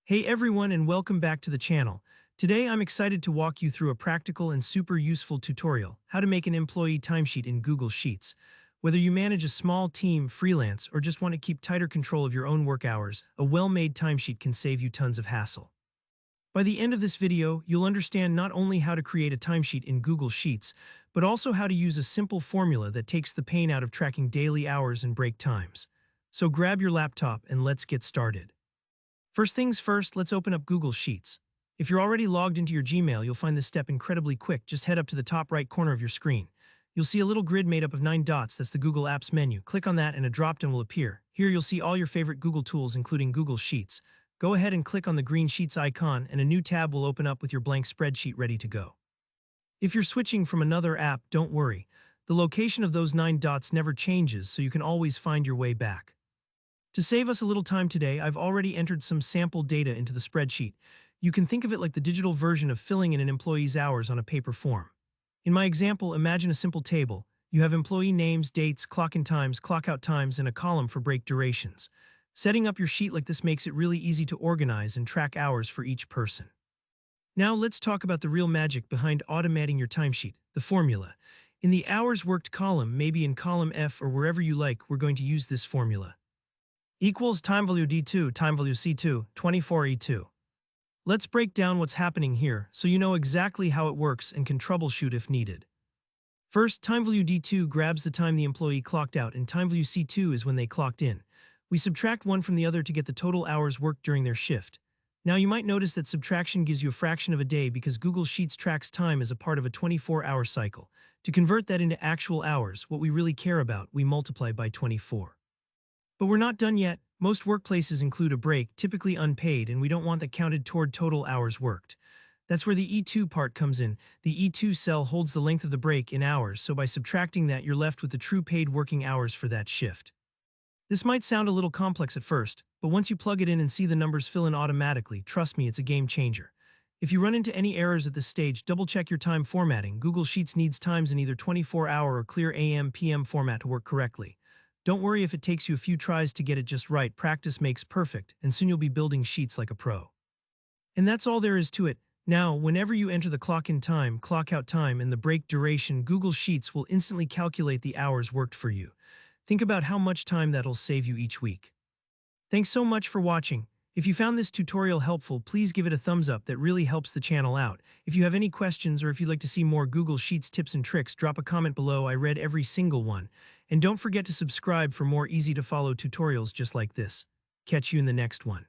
Hey everyone and welcome back to the channel. Today I'm excited to walk you through a practical and super useful tutorial, how to make an employee timesheet in Google Sheets. Whether you manage a small team, freelance, or just want to keep tighter control of your own work hours, a well-made timesheet can save you tons of hassle. By the end of this video, you'll understand not only how to create a timesheet in Google Sheets, but also how to use a simple formula that takes the pain out of tracking daily hours and break times. So grab your laptop and let's get started. First things first, let's open up Google Sheets. If you're already logged into your Gmail, you'll find this step incredibly quick. Just head up to the top right corner of your screen. You'll see a little grid made up of 9 dots. That's the Google Apps menu. Click on that and a drop-down will appear. Here you'll see all your favorite Google tools, including Google Sheets. Go ahead and click on the green Sheets icon and a new tab will open up with your blank spreadsheet ready to go. If you're switching from another app, don't worry. The location of those 9 dots never changes, so you can always find your way back. To save us a little time today, I've already entered some sample data into the spreadsheet. You can think of it like the digital version of filling in an employee's hours on a paper form. In my example, imagine a simple table. You have employee names, dates, clock-in times, clock-out times, and a column for break durations. Setting up your sheet like this makes it really easy to organize and track hours for each person. Now let's talk about the real magic behind automating your timesheet, the formula. In the hours worked column, maybe in column F or wherever you like, we're going to use this formula. Equals time value D2, time value C2, 24E2. Let's break down what's happening here so you know exactly how it works and can troubleshoot if needed. First, time value D2 grabs the time the employee clocked out and time value C2 is when they clocked in. We subtract one from the other to get the total hours worked during their shift. Now you might notice that subtraction gives you a fraction of a day because Google Sheets tracks time as a part of a 24-hour cycle. To convert that into actual hours, what we really care about, we multiply by 24. But we're not done yet. Most workplaces include a break, typically unpaid, and we don't want that counted toward total hours worked. That's where the E2 part comes in. The E2 cell holds the length of the break in hours, so by subtracting that, you're left with the true paid working hours for that shift. This might sound a little complex at first, but once you plug it in and see the numbers fill in automatically, trust me, it's a game changer. If you run into any errors at this stage, double-check your time formatting. Google Sheets needs times in either 24-hour or clear AM/PM format to work correctly. Don't worry if it takes you a few tries to get it just right. Practice makes perfect, and soon you'll be building sheets like a pro. And that's all there is to it. Now, whenever you enter the clock-in time, clock-out time, and the break duration, Google Sheets will instantly calculate the hours worked for you. Think about how much time that'll save you each week. Thanks so much for watching. If you found this tutorial helpful, please give it a thumbs up. That really helps the channel out. If you have any questions or if you'd like to see more Google Sheets tips and tricks, drop a comment below. I read every single one. And don't forget to subscribe for more easy-to-follow tutorials just like this. Catch you in the next one.